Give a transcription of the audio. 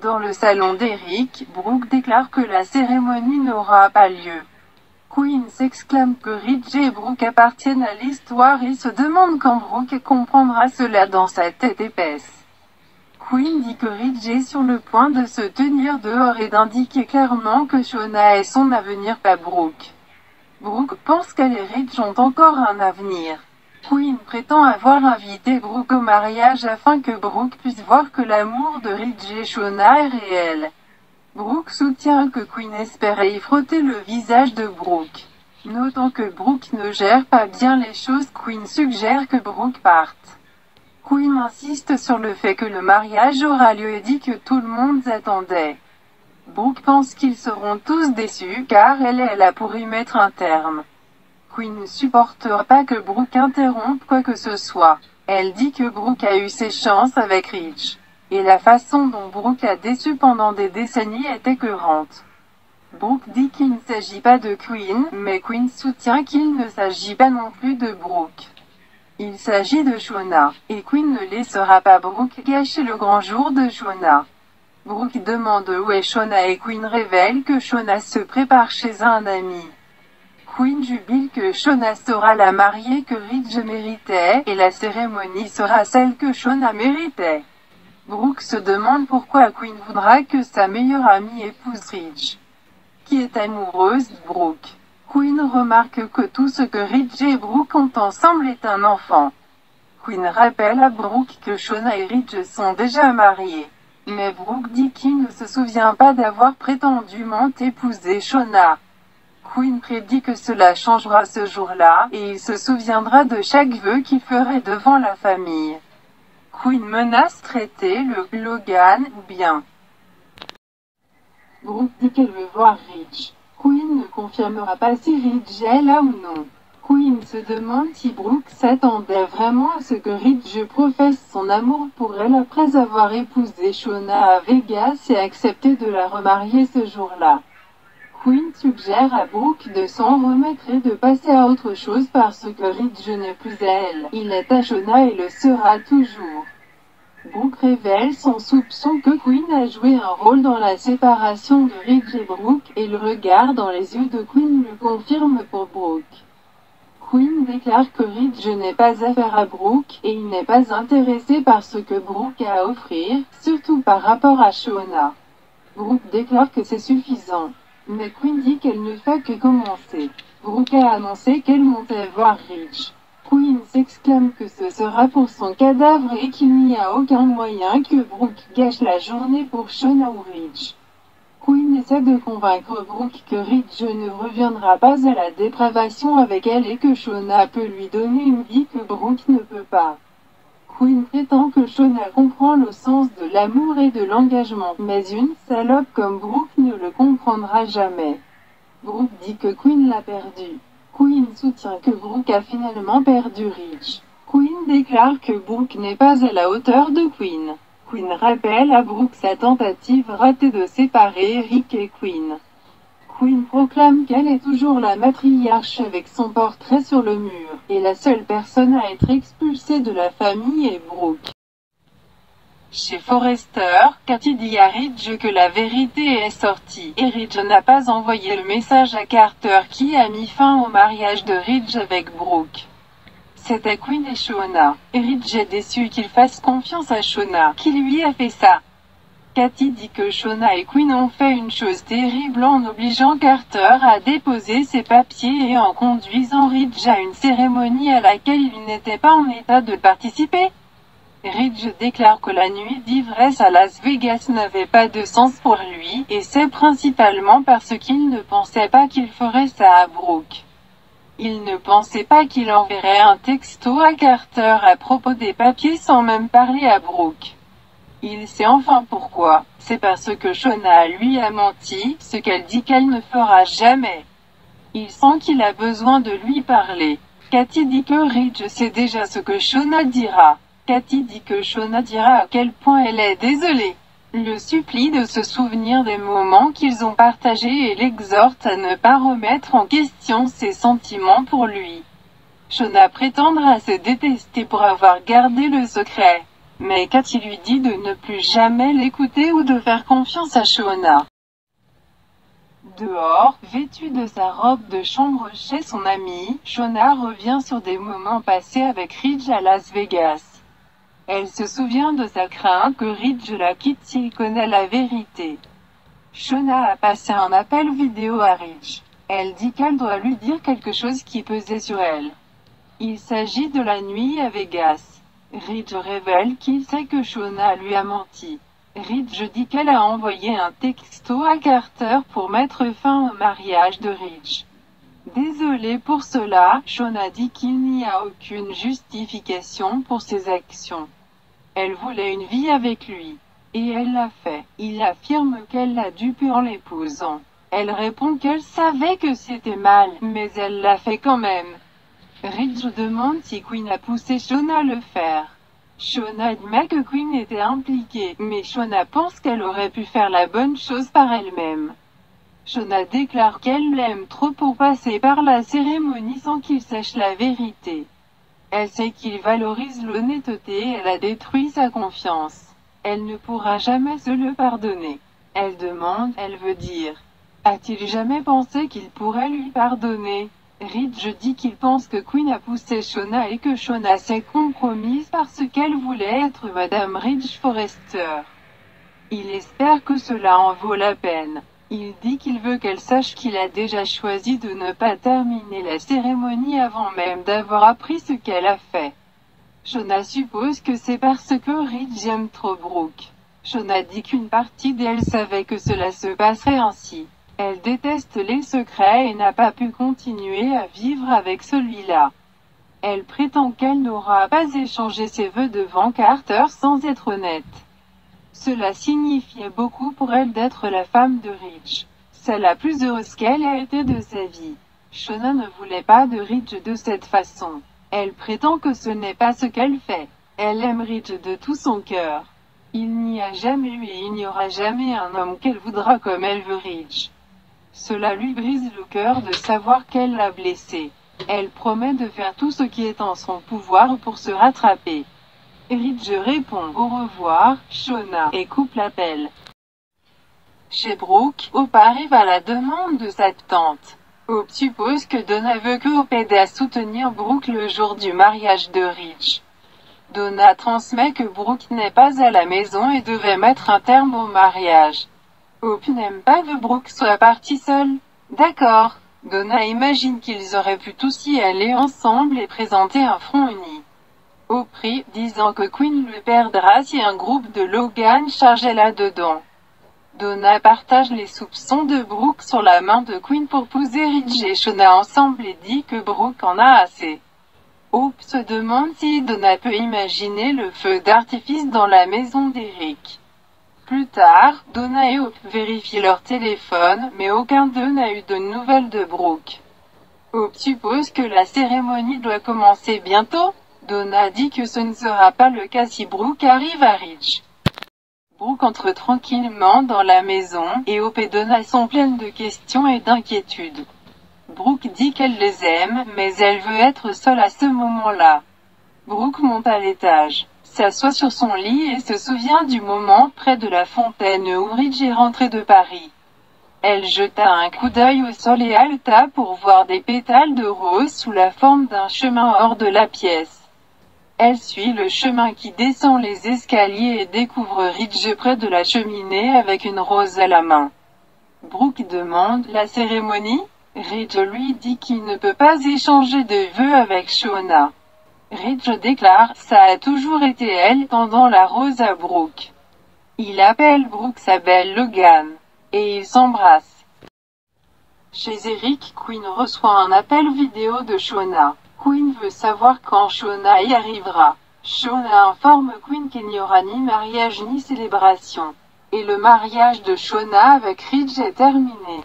Dans le salon d'Eric, Brooke déclare que la cérémonie n'aura pas lieu. Quinn s'exclame que Ridge et Brooke appartiennent à l'histoire et se demande quand Brooke comprendra cela dans sa tête épaisse. Quinn dit que Ridge est sur le point de se tenir dehors et d'indiquer clairement que Shauna est son avenir, pas Brooke. Brooke pense qu'elle et Ridge ont encore un avenir. Quinn prétend avoir invité Brooke au mariage afin que Brooke puisse voir que l'amour de Ridge et Shauna est réel. Brooke soutient que Quinn espérait y frotter le visage de Brooke. Notant que Brooke ne gère pas bien les choses, Quinn suggère que Brooke parte. Quinn insiste sur le fait que le mariage aura lieu et dit que tout le monde s'attendait. Brooke pense qu'ils seront tous déçus car elle est là pour y mettre un terme. Quinn ne supportera pas que Brooke interrompe quoi que ce soit. Elle dit que Brooke a eu ses chances avec Ridge. Et la façon dont Brooke l'a déçue pendant des décennies est écœurante. Brooke dit qu'il ne s'agit pas de Quinn, mais Quinn soutient qu'il ne s'agit pas non plus de Brooke. Il s'agit de Shauna, et Quinn ne laissera pas Brooke gâcher le grand jour de Shauna. Brooke demande où est Shauna et Quinn révèle que Shauna se prépare chez un ami. Quinn jubile que Shauna sera la mariée que Ridge méritait, et la cérémonie sera celle que Shauna méritait. Brooke se demande pourquoi Quinn voudra que sa meilleure amie épouse Ridge, qui est amoureuse de Brooke. Quinn remarque que tout ce que Ridge et Brooke ont ensemble est un enfant. Quinn rappelle à Brooke que Shauna et Ridge sont déjà mariés. Mais Brooke dit qu'il ne se souvient pas d'avoir prétendument épousé Shauna. Quinn prédit que cela changera ce jour-là, et il se souviendra de chaque vœu qu'il ferait devant la famille. Quinn menace traiter le Logan ou bien. Brooke dit qu'elle veut voir Ridge. Quinn ne confirmera pas si Ridge est là ou non. Quinn se demande si Brooke s'attendait vraiment à ce que Ridge professe son amour pour elle après avoir épousé Shauna à Vegas et accepté de la remarier ce jour-là. Quinn suggère à Brooke de s'en remettre et de passer à autre chose parce que Ridge n'est plus à elle. Il est à Shauna et le sera toujours. Brooke révèle son soupçon que Quinn a joué un rôle dans la séparation de Ridge et Brooke, et le regard dans les yeux de Quinn le confirme pour Brooke. Quinn déclare que Ridge n'est pas affaire à Brooke, et il n'est pas intéressé par ce que Brooke a à offrir, surtout par rapport à Shauna. Brooke déclare que c'est suffisant. Mais Quinn dit qu'elle ne fait que commencer. Brooke a annoncé qu'elle montait voir Ridge. Quinn s'exclame que ce sera pour son cadavre et qu'il n'y a aucun moyen que Brooke gâche la journée pour Shauna ou Ridge. Quinn essaie de convaincre Brooke que Ridge ne reviendra pas à la dépravation avec elle et que Shauna peut lui donner une vie que Brooke ne peut pas. Quinn prétend que Shauna comprend le sens de l'amour et de l'engagement, mais une salope comme Brooke ne le comprendra jamais. Brooke dit que Quinn l'a perdu. Quinn soutient que Brooke a finalement perdu Ridge. Quinn déclare que Brooke n'est pas à la hauteur de Quinn. Quinn rappelle à Brooke sa tentative ratée de séparer Eric et Quinn. Quinn proclame qu'elle est toujours la matriarche avec son portrait sur le mur, et la seule personne à être expulsée de la famille est Brooke. Chez Forrester, Katie dit à Ridge que la vérité est sortie, et Ridge n'a pas envoyé le message à Carter qui a mis fin au mariage de Ridge avec Brooke. C'était Quinn et Shauna, et Ridge est déçu qu'il fasse confiance à Shauna, qui lui a fait ça. Katie dit que Shauna et Quinn ont fait une chose terrible en obligeant Carter à déposer ses papiers et en conduisant Ridge à une cérémonie à laquelle il n'était pas en état de participer. Ridge déclare que la nuit d'ivresse à Las Vegas n'avait pas de sens pour lui, et c'est principalement parce qu'il ne pensait pas qu'il ferait ça à Brooke. Il ne pensait pas qu'il enverrait un texto à Carter à propos des papiers sans même parler à Brooke. Il sait enfin pourquoi. C'est parce que Shauna lui a menti, ce qu'elle dit qu'elle ne fera jamais. Il sent qu'il a besoin de lui parler. Katie dit que Ridge sait déjà ce que Shauna dira. Katie dit que Shauna dira à quel point elle est désolée. Le supplie de se souvenir des moments qu'ils ont partagés et l'exhorte à ne pas remettre en question ses sentiments pour lui. Shauna prétendra se détester pour avoir gardé le secret. Mais Cathy lui dit de ne plus jamais l'écouter ou de faire confiance à Shauna. Dehors, vêtue de sa robe de chambre chez son amie, Shauna revient sur des moments passés avec Ridge à Las Vegas. Elle se souvient de sa crainte que Ridge la quitte s'il connaît la vérité. Shauna a passé un appel vidéo à Ridge. Elle dit qu'elle doit lui dire quelque chose qui pesait sur elle. Il s'agit de la nuit à Vegas. Ridge révèle qu'il sait que Shauna lui a menti. Ridge dit qu'elle a envoyé un texto à Carter pour mettre fin au mariage de Ridge. Désolée pour cela, Shauna dit qu'il n'y a aucune justification pour ses actions. Elle voulait une vie avec lui. Et elle l'a fait. Il affirme qu'elle l'a dupé en l'épousant. Elle répond qu'elle savait que c'était mal, mais elle l'a fait quand même. Ridge demande si Quinn a poussé Shauna à le faire. Shauna admet que Quinn était impliquée, mais Shauna pense qu'elle aurait pu faire la bonne chose par elle-même. Shauna déclare qu'elle l'aime trop pour passer par la cérémonie sans qu'il sache la vérité. Elle sait qu'il valorise l'honnêteté et elle a détruit sa confiance. Elle ne pourra jamais se le pardonner. Elle demande, elle veut dire. A-t-il jamais pensé qu'il pourrait lui pardonner? Ridge dit qu'il pense que Quinn a poussé Shauna et que Shauna s'est compromise parce qu'elle voulait être Madame Ridge Forrester. Il espère que cela en vaut la peine. Il dit qu'il veut qu'elle sache qu'il a déjà choisi de ne pas terminer la cérémonie avant même d'avoir appris ce qu'elle a fait. Shauna suppose que c'est parce que Ridge aime trop Brooke. Shauna dit qu'une partie d'elle savait que cela se passerait ainsi. Elle déteste les secrets et n'a pas pu continuer à vivre avec celui-là. Elle prétend qu'elle n'aura pas échangé ses vœux devant Carter sans être honnête. Cela signifiait beaucoup pour elle d'être la femme de Ridge. C'est la plus heureuse qu'elle a été de sa vie. Shauna ne voulait pas de Ridge de cette façon. Elle prétend que ce n'est pas ce qu'elle fait. Elle aime Ridge de tout son cœur. Il n'y a jamais eu et il n'y aura jamais un homme qu'elle voudra comme elle veut Ridge. Cela lui brise le cœur de savoir qu'elle l'a blessé. Elle promet de faire tout ce qui est en son pouvoir pour se rattraper. Ridge répond au revoir, Shauna, et coupe l'appel. Chez Brooke, Hope arrive à la demande de sa tante. Hope suppose que Donna veut que Hope aide à soutenir Brooke le jour du mariage de Ridge. Donna transmet que Brooke n'est pas à la maison et devait mettre un terme au mariage. Hope n'aime pas que Brooke soit partie seule. D'accord. Donna imagine qu'ils auraient pu tous y aller ensemble et présenter un front uni. Hope prie, disant que Quinn le perdra si un groupe de Logan chargeait là-dedans. Donna partage les soupçons de Brooke sur la main de Quinn pour pousser Ridge et Shauna ensemble et dit que Brooke en a assez. Hope se demande si Donna peut imaginer le feu d'artifice dans la maison d'Eric. Plus tard, Donna et Hope vérifient leur téléphone, mais aucun d'eux n'a eu de nouvelles de Brooke. Hope suppose que la cérémonie doit commencer bientôt. Donna dit que ce ne sera pas le cas si Brooke arrive à Ridge. Brooke entre tranquillement dans la maison, et Hope et Donna sont pleines de questions et d'inquiétudes. Brooke dit qu'elle les aime, mais elle veut être seule à ce moment-là. Brooke monte à l'étage, s'assoit sur son lit et se souvient du moment près de la fontaine où Ridge est rentré de Paris. Elle jeta un coup d'œil au sol et haleta pour voir des pétales de rose sous la forme d'un chemin hors de la pièce. Elle suit le chemin qui descend les escaliers et découvre Ridge près de la cheminée avec une rose à la main. Brooke demande « La cérémonie ?» Ridge lui dit qu'il ne peut pas échanger de vœux avec Shauna. Ridge déclare « Ça a toujours été elle » tendant la rose à Brooke. Il appelle Brooke sa belle Logan. Et ils s'embrassent. Chez Eric, Quinn reçoit un appel vidéo de Shauna. Quinn veut savoir quand Shauna y arrivera. Shauna informe Quinn qu'il n'y aura ni mariage ni célébration. Et le mariage de Shauna avec Ridge est terminé.